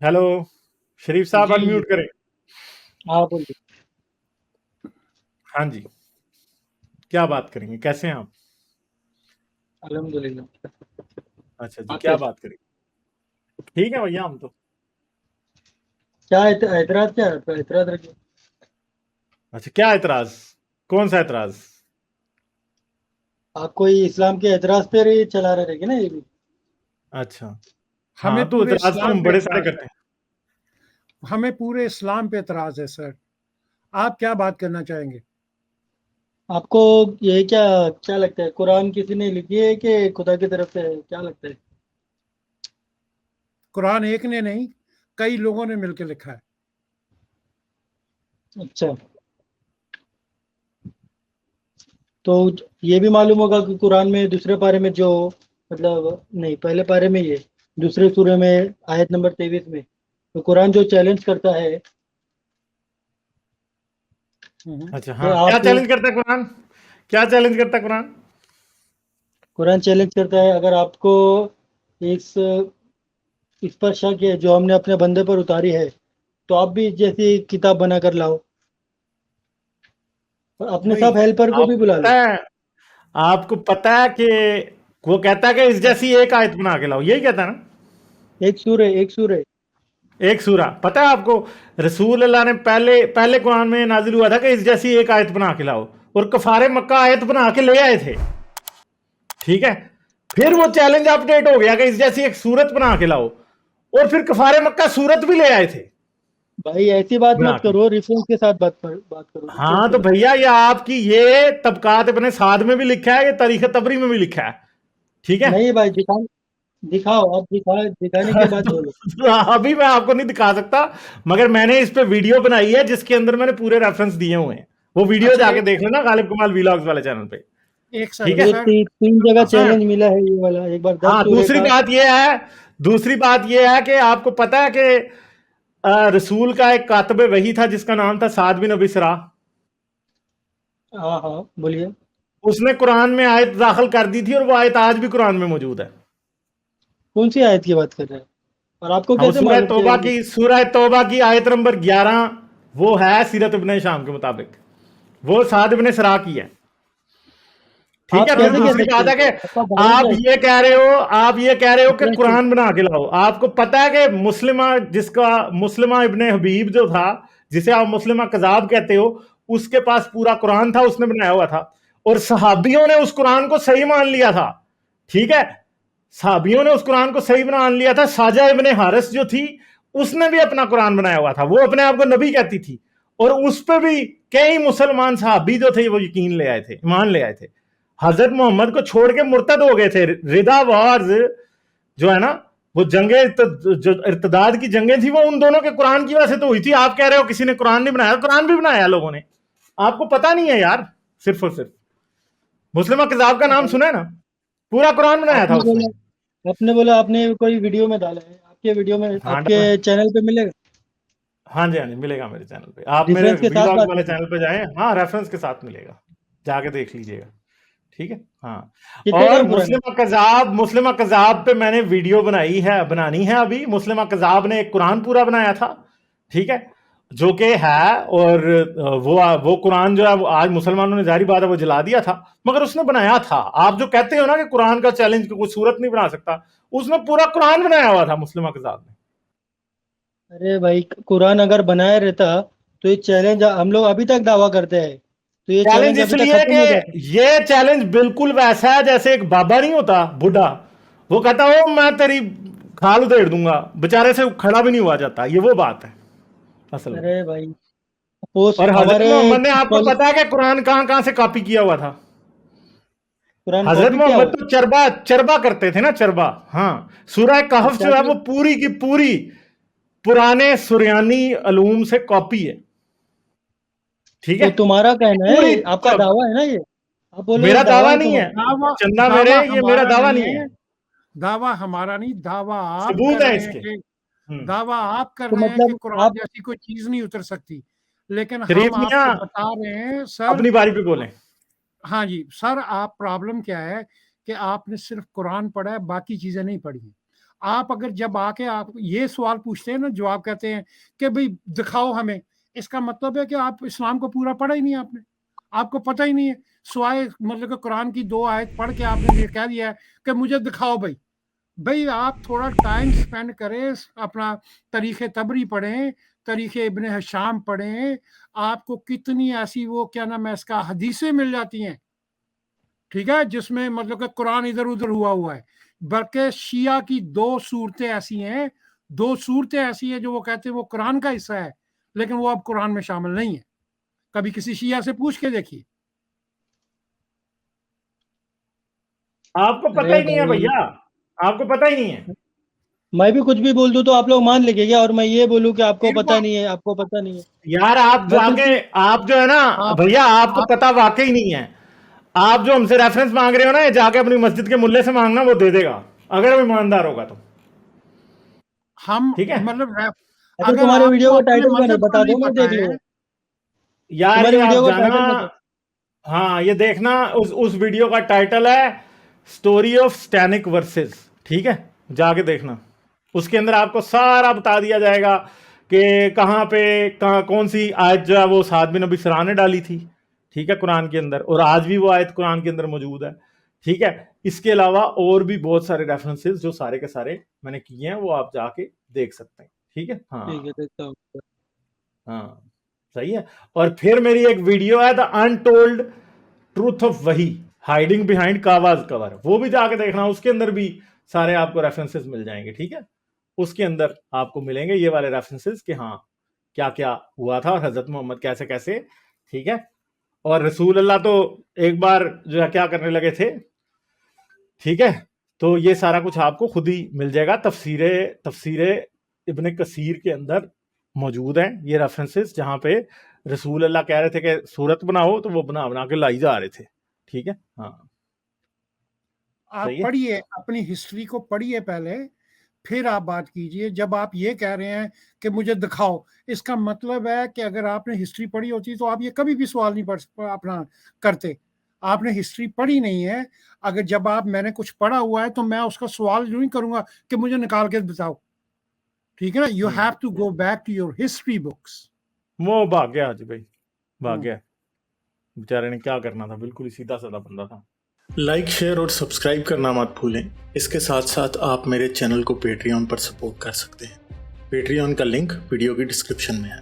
Hello शरीफ साहब, जी, unmute करें। हाँ बोलिए। हाँ जी, क्या बात करेंगे, कैसे हैं आप? अल्हम्दुलिल्लाह। अच्छा जी, आप क्या कैसे? बात करेंगे? ठीक है भैया, हम तो। क्या एतराज क्या है आपका? एतराज रखिए। अच्छा, क्या एतराज? कौन सा एतराज? आप कोई इस्लाम के एतराज पे ही चला रहे थे ना ये भी? अच्छा, हमें हाँ तो पूरे एतराज तो इस्लाम हम पे बड़े सारे एतराज करते है। हैं। हमें पूरे इस्लाम पे एतराज है सर। आप क्या बात करना चाहेंगे? आपको ये क्या क्या लगता है, कुरान किसी ने लिखी है कि खुदा की तरफ से है? क्या लगता है? कुरान एक ने नहीं, कई लोगों ने मिलकर लिखा है। अच्छा, तो ये भी मालूम होगा कि कुरान में दूसरे पारे में जो, मतलब नहीं, पहले पारे में ये दूसरे सूरे में आयत नंबर 23 में, तो कुरान जो चैलेंज करता है हम्म। अच्छा, कि हाँ, क्या आप, चैलेंज करता है कुरान? क्या चैलेंज करता है कुरान? कुरान चैलेंज करता है अगर आपको इस इस पर शक है जो हमने अपने बंदे पर उतारी है, तो आप भी जैसी किताब बना कर लाओ और अपने नहीं, सब हेल्पर को भी आपको बुला पता लो। है, आपको पता है कि वो कहता है कि इस जैसी एक आयत बना के लाओ, यही कहता है ना? एक सूर है। एक सूरा पता है आपको? रसूल अल्लाह ने पहले पहले कुरान में नाजिल हुआ था कि इस जैसी एक आयत बना के लाओ, और कफारे मक्का आयत बना के ले आए थे। ठीक है, फिर वो चैलेंज अपडेट हो गया कि इस जैसी एक सूरत बना के लाओ, और फिर कफारे मक्का सूरत भी ले आए थे भाई ऐसी बात बना मत के। करो, रेफरेंस के साथ बात करो, रेफरेंस हाँ के तो साथ। भैया, ये आपकी ये तबकात अपने साथ में भी लिखा है, ये तारीख तबरी में भी लिखा है। ठीक है। नहीं भाई, दिखाओ, आप दिखाने के बाद बोलो। तो अभी मैं आपको नहीं दिखा सकता, मगर मैंने इस पे वीडियो बनाई है जिसके अंदर मैंने पूरे रेफरेंस दिए हुए हैं। वो वीडियो अच्छा, जाके देख लेना, गालिब कमाल वीलॉग्स वाले चैनल पे। एक ठीक सेकंड है। ये सर। तीन जगह हाँ, चैलेंज मिला है ये वाला, एक बार 10 हाँ, सूर्य का। दूसरी बात यह है कि आपको पता है कि रसूल का एक कातबे वही था जिसका नाम था साद बिन अबी सरा। हाँ हाँ, बोलिए। उसने कुरान में आयत दाखिल कर दी थी, और वो आयत आज भी कुरान में मौजूद है। कौन सी आयत की बात कर रहे हैं और आपको हाँ, वो कैसे मालूम कि ये? सूरह तौबा की आयत नंबर 11, वो है सीरत इब्ने शाम के मुताबिक, वो साद इब्ने सरा की है। ठीक आप है। फिर सर कैसे कह दूसरी सकते बात है हैं? कि आपका दावा क्या है? आप ये कह रहे हो कि रेफरेंस कुरान बना के लाओ। आपको पता है कि मुस्लिमा इब्ने हबीब जो था, जिसे आप मुस्लिमा कजाब कहते हो, उसके पास पूरा कुरान था, उसने बनाया हुआ था, और सहाबियों ने उस कुरान को सही मान लिया था। ठीक है, सहाबियों ने उस कुरान को सही मान लिया था। साजा इब्ने हारिस जो थी, उसने भी अपना कुरान बनाया हुआ था, वो अपने आप को नबी कहती थी, और उस पर भी कई मुसलमान सहाबी जो थे वो यकीन ले आए थे, ईमान ले आए थे। हजरत मोहम्मद को छोड़ के मुर्तद हो गए थे। रिदा वार्स जो है ना, वो जंगे जो इर्तदाद की जंगें थी, वो उन दोनों के कुरान की वजह से तो हुई थी। आप कह रहे हो किसी ने कुरान नहीं बनाया, कुरान भी बनाया लोगों ने। आपको पता नहीं है यार, सिर्फ और सिर्फ मुस्लिमा किताब का नाम सुना है ना? पूरा कुरान बनाया था आपने उसने। बोला आपने बोला आपने कोई वीडियो में डाला है, आपके वीडियो में हाँ, आपके डाला। चैनल पे मिलेगा? हाँ जी, हाँ जी, मिलेगा मेरे चैनल पे। आप मेरे रेफरेंस के साथ वीलॉग्स बात वाले कीजिए। चैनल पे जाएं, हाँ, रेफरेंस के साथ मिलेगा, जाके देख लीजिएगा। ठीक है। हाँ, कितने और टाइम पुराना? मुस्लिमा कजाब पे मैंने वीडियो बनानी है अभी। मुस्लिमा कजाब ने एक कुरान पूरा बनाया था। ठीक है, जो कि है, और वो कुरान जो है, वो आज मुसलमानों ने, जारी बात है, वो जला दिया था, मगर उसने बनाया था। आप जो कहते हो ना कि कुरान का चैलेंज कोई सूरत नहीं बना सकता, उसने पूरा कुरान बनाया हुआ था मुस्लिमा कजाब ने। अरे भाई, कुरान अगर बनाया रहता तो ये चैलेंज हम लोग अभी तक दावा करते हैं, तो ये चैलेंज चैलेंज अभी तक इसलिए खत्म कि हो जाता। ये चैलेंज बिल्कुल वैसा है जैसे एक बाबा नहीं होता, बुढ़ा, वो कहता हो मैं तेरी खाल उधेड़ दूंगा, बेचारे से खड़ा भी नहीं हुआ जाता। ये वो बात है असल में। अरे भाई, सपोज और हजरत हमारे मोहम्मद ने, आपको कॉलेज पता है कि कुरान कहां कहां से कॉपी किया हुआ था? कुरान हजरत कॉपी क्या मोहम्मद हुआ? तो चरबा चरबा करते थे ना, चरबा। हाँ, सूरह कहफ अच्छा जो है जी। वो पूरी की पूरी पुराने सुरयानी अलूम से कॉपी है। ठीक है, तो तुम्हारा कहना पूरी। है, आपका दावा है ना ये? आप बोल रहे हो मेरा दावा दावा है नहीं है, तुम्हारा। दावा चंदा मेरे, दावा ये मेरा हमारा दावा नहीं नहीं है, है। दावा हमारा नहीं, दावा आप सबूत कर है रहे हैं इसके। कि दावा आप कर तो रहे हैं कि मतलब कुरान आप, जैसी कोई चीज नहीं उतर सकती, लेकिन शरीफ हम मियाँ, आपको बता रहे हैं सर। अपनी बारी पे बोलें। हाँ जी सर, आप प्रॉब्लम क्या है कि आपने सिर्फ कुरान पढ़ा है, बाकी चीजें नहीं पढ़ी हैं। आप अगर जब आके आप ये सवाल पूछते हैं ना, जो आप कहते हैं कि भाई दिखाओ हमें, इसका मतलब है कि आप इस्लाम को पूरा पढ़ा ही नहीं आपने, आपको पता ही नहीं है, सिवाय मतलब कि कुरान की 2 आयत पढ़ के आपने ये कह दिया है कि मुझे दिखाओ भाई। भाई आप थोड़ा टाइम स्पेंड करें, अपना तारीख़ तबरी पढ़ें, तारीख़ इब्न हिशाम पढ़ें, आपको कितनी ऐसी वो क्या नाम है इसका हदीसें मिल जाती हैं, ठीक है, जिसमें मतलब कि कुरान इधर-उधर हुआ है। बल्कि शिया की 2 सूरतें ऐसी हैं, 2 सूरतें ऐसी हैं जो वो कहते हैं वो कुरान का हिस्सा है, लेकिन वो अब कुरान में शामिल नहीं है। कभी किसी शिया से पूछ के देखिए। आपको पता अरे ही नहीं है भाई, भैया, आपको पता ही नहीं है। मैं भी कुछ भी बोल दूं तो आप लोग मान लेंगे क्या? और मैं ये बोलूं कि आपको देखो पता नहीं है, आपको पता नहीं है। यार आप मैं जाके, बिल्कुल आप जो है ना आप भैया, आपको आप पता वाकई नहीं है। आप जो हमसे रेफरेंस मांग रहे हो ना, ये जाके अपनी मस्जिद के मुल्ले से मांगना, वो दे देगा, अगर वो ईमानदार होगा तो। हम ठीक है मतलब अच्छा, अगर तुम्हारे वीडियो आपको का अपने टाइटल क्या नहीं मज़हब का बता नहीं दो, मैं पता देख है, लूँ। यार तुम्हारे ये वीडियो आप का जाना, टाइटल बता। हाँ ये देखना, उस वीडियो का टाइटल है स्टोरी ऑफ स्टैनिक वर्सेस, ठीक है, जाके देखना। उसके अंदर आपको सारा बता दिया जाएगा कि कहाँ पे कौन सी आयत जो है वो साद बिन नबी सरा ने डाली थी, ठीक है, कुरान के अंदर, और आज भी वो आयत कुरान के अंदर मौजूद है, ठीक है। इसके अलावा और भी बहुत सारे रेफरेंसेस जो सारे के सारे मैंने किए हैं, वो आप जाके देख सकते हैं, ठीक है। ठीक है, हाँ देखता हूँ। हाँ, सही है। और फिर मेरी एक वीडियो है द अनटोल्ड ट्रूथ ऑफ वही, हाइडिंग बिहाइंड कावाज कवर, वो भी जाके देखना, उसके अंदर भी सारे आपको रेफरेंसेस मिल जाएंगे, ठीक है। उसके अंदर आपको मिलेंगे ये वाले रेफरेंसेस कि हाँ क्या क्या हुआ था और हजरत मोहम्मद कैसे कैसे, ठीक है। और रसूल अल्लाह तो एक बार जो है क्या करने लगे थे, ठीक है। तो ये सारा कुछ आपको खुद ही मिल जाएगा, तफसीरे इब्न कसीर के अंदर मौजूद हैं ये रेफरेंसेस, जहां पे रसूल अल्लाह कह रहे थे कि सूरत बनाओ, तो वो बना बना के लाई जा रहे थे, ठीक है। हाँ आप सही है। पढ़िए, अपनी हिस्ट्री को पढ़िए पहले, फिर आप बात कीजिए। जब आप ये कह रहे हैं कि मुझे दिखाओ, इसका मतलब है कि अगर आपने हिस्ट्री पढ़ी होती तो आप ये कभी भी सवाल नहीं अपना करते। आपने हिस्ट्री पढ़ी नहीं है। अगर जब आप मैंने कुछ पढ़ा हुआ है तो मैं उसका सवाल यूं ही करूंगा कि मुझे निकाल के बताओ, ठीक है ना। You have to go back to your history books. वो भाग गया जी भाई, भाग गया, बेचारे ने क्या करना था, बिल्कुल ही सीधा साधा बंदा था। लाइक, शेयर और सब्सक्राइब करना मत भूलें। इसके साथ साथ आप मेरे चैनल को पेट्रियन पर सपोर्ट कर सकते हैं। पेट्रियन का लिंक वीडियो की डिस्क्रिप्शन में है।